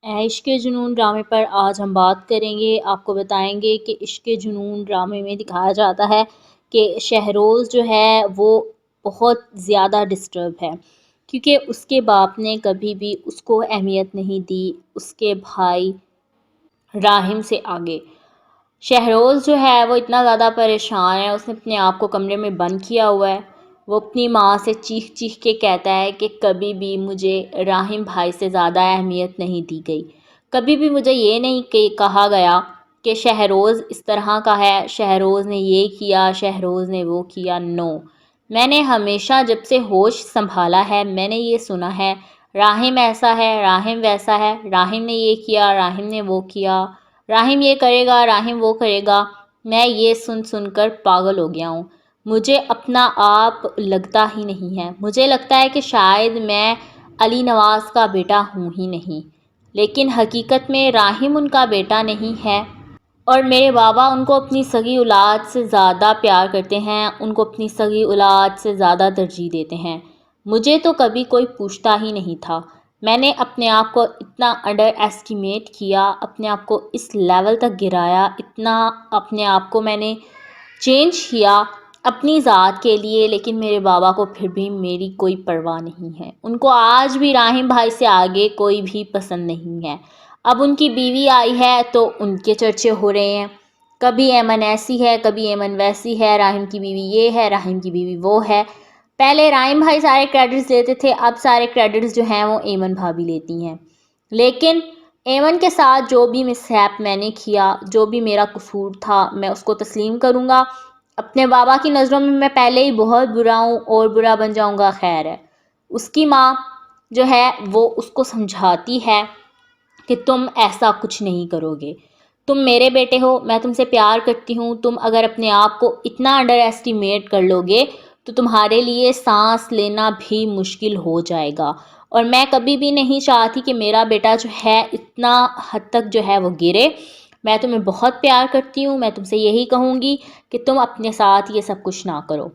عشق جنون ڈرامے پر آج ہم بات کریں گے۔ آپ کو بتائیں گے کہ عشق جنون ڈرامے میں دکھایا جاتا ہے کہ شہروز جو ہے وہ بہت زیادہ ڈسٹرب ہے، کیونکہ اس کے باپ نے کبھی بھی اس کو اہمیت نہیں دی اس کے بھائی راحم سے آگے۔ شہروز جو ہے وہ اتنا زیادہ پریشان ہے، اس نے اپنے آپ کو کمرے میں بند کیا ہوا ہے۔ وہ اپنی ماں سے چیخ چیخ کے کہتا ہے کہ کبھی بھی مجھے راحم بھائی سے زیادہ اہمیت نہیں دی گئی، کبھی بھی مجھے یہ نہیں کہا گیا کہ شہروز اس طرح کا ہے، شہروز نے یہ کیا، شہروز نے وہ کیا۔ نو، میں نے ہمیشہ جب سے ہوش سنبھالا ہے میں نے یہ سنا ہے راحم ایسا ہے، راحم ویسا ہے، راحم نے یہ کیا، راحم نے وہ کیا، راحم یہ کرے گا، راحم وہ کرے گا۔ میں یہ سن سن کر پاگل ہو گیا ہوں، مجھے اپنا آپ لگتا ہی نہیں ہے، مجھے لگتا ہے کہ شاید میں علی نواز کا بیٹا ہوں ہی نہیں، لیکن حقیقت میں راحم ان کا بیٹا نہیں ہے، اور میرے بابا ان کو اپنی سگی اولاد سے زیادہ پیار کرتے ہیں، ان کو اپنی سگی اولاد سے زیادہ ترجیح دیتے ہیں۔ مجھے تو کبھی کوئی پوچھتا ہی نہیں تھا، میں نے اپنے آپ کو اتنا انڈر ایسٹیمیٹ کیا، اپنے آپ کو اس لیول تک گرایا، اتنا اپنے آپ کو میں نے چینج کیا اپنی ذات کے لیے، لیکن میرے بابا کو پھر بھی میری کوئی پرواہ نہیں ہے، ان کو آج بھی راحم بھائی سے آگے کوئی بھی پسند نہیں ہے۔ اب ان کی بیوی آئی ہے تو ان کے چرچے ہو رہے ہیں، کبھی ایمن ایسی ہے، کبھی ایمن ویسی ہے، راحم کی بیوی یہ ہے، راحم کی بیوی وہ ہے۔ پہلے راحم بھائی سارے کریڈٹس لیتے تھے، اب سارے کریڈٹس جو ہیں وہ ایمن بھابی لیتی ہیں، لیکن ایمن کے ساتھ جو بھی مس ہیپ میں نے کیا، جو بھی میرا قصور تھا، میں اس کو تسلیم کروں گا۔ اپنے بابا کی نظروں میں پہلے ہی بہت برا ہوں اور برا بن جاؤں گا، خیر ہے۔ اس کی ماں جو ہے وہ اس کو سمجھاتی ہے کہ تم ایسا کچھ نہیں کرو گے، تم میرے بیٹے ہو، میں تم سے پیار کرتی ہوں، تم اگر اپنے آپ کو اتنا انڈر ایسٹیمیٹ کر لو گے تو تمہارے لیے سانس لینا بھی مشکل ہو جائے گا، اور میں کبھی بھی نہیں چاہتی کہ میرا بیٹا جو ہے اتنا حد تک جو ہے وہ گرے۔ میں تمہیں بہت پیار کرتی ہوں، میں تم سے یہی کہوں گی کہ تم اپنے ساتھ یہ سب کچھ نہ کرو۔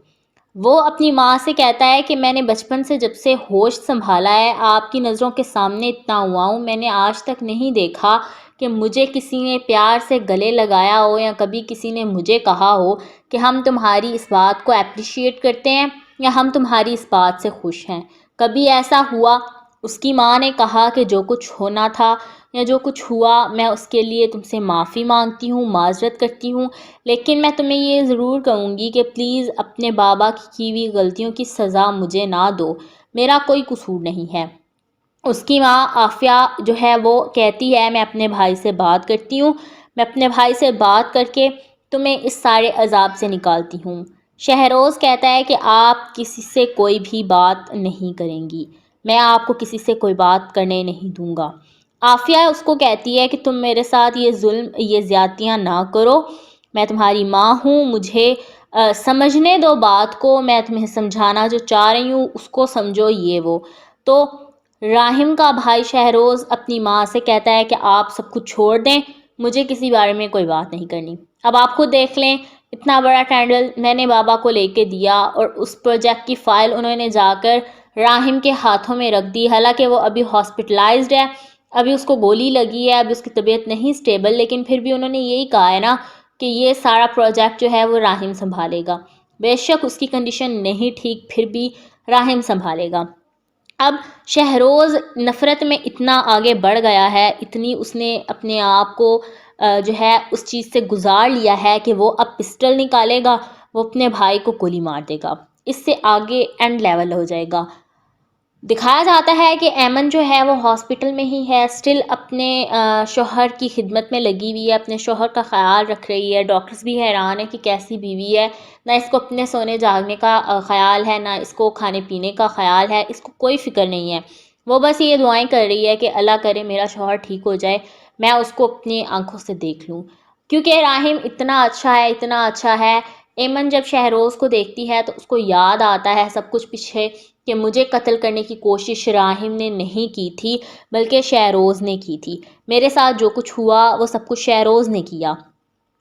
وہ اپنی ماں سے کہتا ہے کہ میں نے بچپن سے جب سے ہوش سنبھالا ہے آپ کی نظروں کے سامنے اتنا ہوا ہوں، میں نے آج تک نہیں دیکھا کہ مجھے کسی نے پیار سے گلے لگایا ہو، یا کبھی کسی نے مجھے کہا ہو کہ ہم تمہاری اس بات کو اپریشیٹ کرتے ہیں یا ہم تمہاری اس بات سے خوش ہیں، کبھی ایسا ہوا؟ اس کی ماں نے کہا کہ جو کچھ ہونا تھا یا جو کچھ ہوا میں اس کے لیے تم سے معافی مانگتی ہوں، معذرت کرتی ہوں، لیکن میں تمہیں یہ ضرور کہوں گی کہ پلیز اپنے بابا کی ہوئی غلطیوں کی سزا مجھے نہ دو، میرا کوئی قصور نہیں ہے۔ اس کی ماں عافیہ جو ہے وہ کہتی ہے میں اپنے بھائی سے بات کرتی ہوں، میں اپنے بھائی سے بات کر کے تمہیں اس سارے عذاب سے نکالتی ہوں۔ شہروز کہتا ہے کہ آپ کسی سے کوئی بھی بات نہیں کریں گی، میں آپ کو کسی سے کوئی بات کرنے نہیں دوں گا۔ عافیہ اس کو کہتی ہے کہ تم میرے ساتھ یہ ظلم، یہ زیادتیاں نہ کرو، میں تمہاری ماں ہوں، مجھے سمجھنے دو بات کو، میں تمہیں سمجھانا جو چاہ رہی ہوں اس کو سمجھو، یہ وہ۔ تو راحم کا بھائی شہروز اپنی ماں سے کہتا ہے کہ آپ سب کچھ چھوڑ دیں، مجھے کسی بارے میں کوئی بات نہیں کرنی۔ اب آپ خود دیکھ لیں، اتنا بڑا ٹینڈل میں نے بابا کو لے کے دیا، اور اس پروجیکٹ کی فائل انہوں نے جا کر راحم کے ہاتھوں میں رکھ دی، حالانکہ وہ ابھی ہاسپٹلائزڈ ہے، ابھی اس کو گولی لگی ہے، ابھی اس کی طبیعت نہیں سٹیبل، لیکن پھر بھی انہوں نے یہی کہا ہے نا کہ یہ سارا پروجیکٹ جو ہے وہ راحم سنبھالے گا، بے شک اس کی کنڈیشن نہیں ٹھیک، پھر بھی راحم سنبھالے گا۔ اب شہروز نفرت میں اتنا آگے بڑھ گیا ہے، اتنی اس نے اپنے آپ کو جو ہے اس چیز سے گزار لیا ہے کہ وہ اب پسٹل نکالے گا، وہ اپنے بھائی کو گولی مار دے گا، اس سے آگے اینڈ لیول ہو جائے گا۔ دکھایا جاتا ہے کہ ایمن جو ہے وہ ہاسپٹل میں ہی ہے، سٹل اپنے شوہر کی خدمت میں لگی ہوئی ہے، اپنے شوہر کا خیال رکھ رہی ہے، ڈاکٹرز بھی حیران ہے کہ کیسی بیوی ہے، نہ اس کو اپنے سونے جاگنے کا خیال ہے، نہ اس کو کھانے پینے کا خیال ہے، اس کو کوئی فکر نہیں ہے، وہ بس یہ دعائیں کر رہی ہے کہ اللہ کرے میرا شوہر ٹھیک ہو جائے، میں اس کو اپنی آنکھوں سے دیکھ لوں، کیونکہ راحم اتنا اچھا ہے، اتنا اچھا ہے۔ ایمن جب شہروز کو دیکھتی ہے تو اس کو یاد آتا ہے سب کچھ پیچھے، کہ مجھے قتل کرنے کی کوشش راحم نے نہیں کی تھی بلکہ شہروز نے کی تھی، میرے ساتھ جو کچھ ہوا وہ سب کچھ شہروز نے کیا۔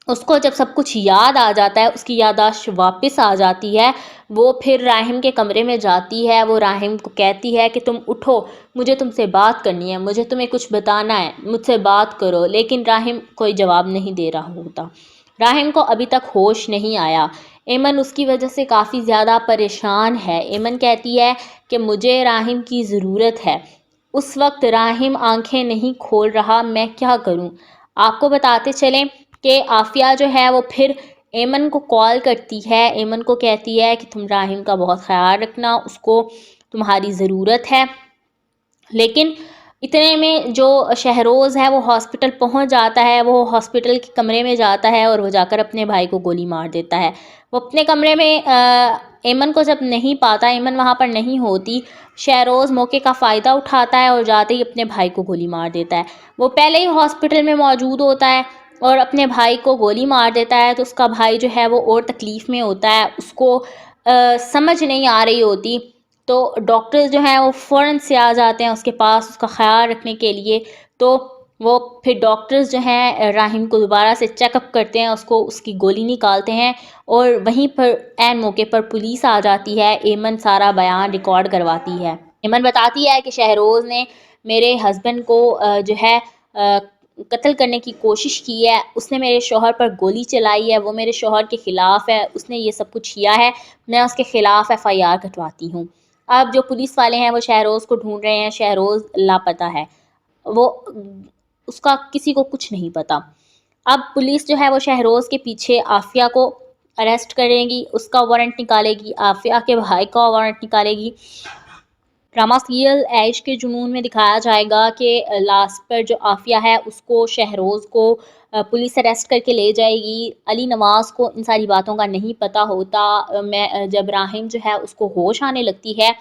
اس کو جب سب کچھ یاد آ جاتا ہے، اس کی یادداشت واپس آ جاتی ہے، وہ پھر راحم کے کمرے میں جاتی ہے، وہ راحم کو کہتی ہے کہ تم اٹھو، مجھے تم سے بات کرنی ہے، مجھے تمہیں کچھ بتانا ہے، مجھ سے بات کرو، لیکن راحم کوئی جواب نہیں دے رہا ہوتا۔ راحم کو ابھی تک ہوش نہیں آیا۔ ایمن اس کی وجہ سے کافی زیادہ پریشان ہے۔ ایمن کہتی ہے کہ مجھے راحم کی ضرورت ہے۔ اس وقت راحم آنکھیں نہیں کھول رہا، میں کیا کروں؟ آپ کو بتاتے چلیں کہ عافیہ جو ہے وہ پھر ایمن کو کال کرتی ہے، ایمن کو کہتی ہے کہ تم راحم کا بہت خیال رکھنا، اس کو تمہاری ضرورت ہے۔ لیکن اتنے میں جو شہروز ہے وہ ہاسپٹل پہنچ جاتا ہے، وہ ہاسپٹل کے کمرے میں جاتا ہے اور وہ جا کر اپنے بھائی کو گولی مار دیتا ہے۔ وہ اپنے کمرے میں ایمن کو جب نہیں پاتا، ایمن وہاں پر نہیں ہوتی، شہروز موقع کا فائدہ اٹھاتا ہے اور جاتے ہی اپنے بھائی کو گولی مار دیتا ہے۔ وہ پہلے ہی ہاسپٹل میں موجود ہوتا ہے اور اپنے بھائی کو گولی مار دیتا ہے، تو اس کا بھائی جو ہے وہ اور تکلیف میں ہوتا ہے، اس کو سمجھ نہیں آ رہی ہوتی، تو ڈاکٹرز جو ہیں وہ فوراً سے آ جاتے ہیں اس کے پاس اس کا خیال رکھنے کے لیے۔ تو وہ پھر ڈاکٹرز جو ہیں راحم کو دوبارہ سے چیک اپ کرتے ہیں، اس کی گولی نکالتے ہیں، اور وہیں پر عین موقع پر پولیس آ جاتی ہے۔ ایمن سارا بیان ریکارڈ کرواتی ہے۔ ایمن بتاتی ہے کہ شہروز نے میرے ہسبینڈ کو جو ہے قتل کرنے کی کوشش کی ہے، اس نے میرے شوہر پر گولی چلائی ہے، وہ میرے شوہر کے خلاف ہے، اس نے یہ سب کچھ کیا ہے، میں اس کے خلاف FIR کٹواتی ہوں۔ اب جو پولیس والے ہیں وہ شہروز کو ڈھونڈ رہے ہیں، شہروز لاپتہ ہے، وہ اس کا کسی کو کچھ نہیں پتا۔ اب پولیس جو ہے وہ شہروز کے پیچھے عافیہ کو اریسٹ کرے گی، اس کا وارنٹ نکالے گی، عافیہ کے بھائی کا وارنٹ نکالے گی۔ ڈرامہ سیریل عیش کے جنون میں دکھایا جائے گا کہ لاسٹ پر جو عافیہ ہے اس کو شہروز کو پولیس اریسٹ کر کے لے جائے گی۔ علی نواز کو ان ساری باتوں کا نہیں پتہ ہوتا۔ جب راحم جو ہے اس کو ہوش آنے لگتی ہے،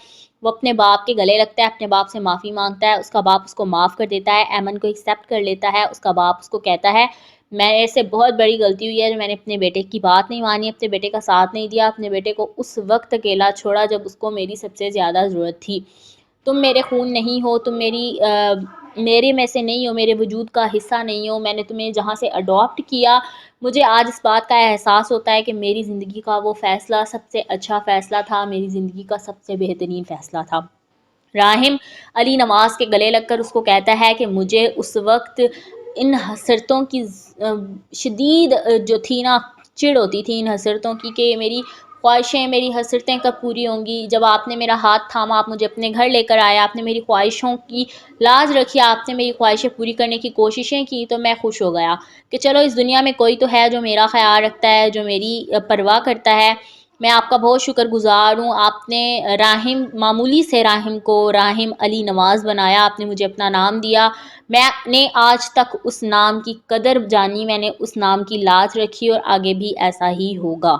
وہ اپنے باپ کے گلے لگتا ہے، اپنے باپ سے معافی مانگتا ہے، اس کا باپ اس کو معاف کر دیتا ہے، ایمن کو ایکسیپٹ کر لیتا ہے۔ اس کا باپ اس کو کہتا ہے میرے سے بہت بڑی غلطی ہوئی ہے جو میں نے اپنے بیٹے کی بات نہیں مانی، اپنے بیٹے کا ساتھ نہیں دیا، اپنے بیٹے کو اس وقت اکیلا چھوڑا جب اس کو میری سب سے زیادہ ضرورت تھی۔ تم میرے خون نہیں ہو، تم میرے میں سے نہیں ہو، میرے وجود کا حصہ نہیں ہو، میں نے تمہیں جہاں سے اڈاپٹ کیا، مجھے آج اس بات کا احساس ہوتا ہے کہ میری زندگی کا وہ فیصلہ سب سے اچھا فیصلہ تھا، میری زندگی کا سب سے بہترین فیصلہ تھا۔ راحم علی نواز کے گلے لگ کر اس کو کہتا ہے کہ مجھے اس وقت ان حسرتوں کی شدید جو تھی نا، چڑ ہوتی تھی ان حسرتوں کی کہ میری خواہشیں، میری حسرتیں کب پوری ہوں گی۔ جب آپ نے میرا ہاتھ تھاما، آپ مجھے اپنے گھر لے کر آیا، آپ نے میری خواہشوں کی لاج رکھی، آپ نے میری خواہشیں پوری کرنے کی کوششیں کی، تو میں خوش ہو گیا کہ چلو اس دنیا میں کوئی تو ہے جو میرا خیال رکھتا ہے، جو میری پرواہ کرتا ہے۔ میں آپ کا بہت شکر گزار ہوں، آپ نے راحم، معمولی سے راحم کو راحم علی نواز بنایا، آپ نے مجھے اپنا نام دیا، میں نے آج تک اس نام کی قدر جانی، میں نے اس نام کی لاج رکھی، اور آگے بھی ایسا ہی ہوگا۔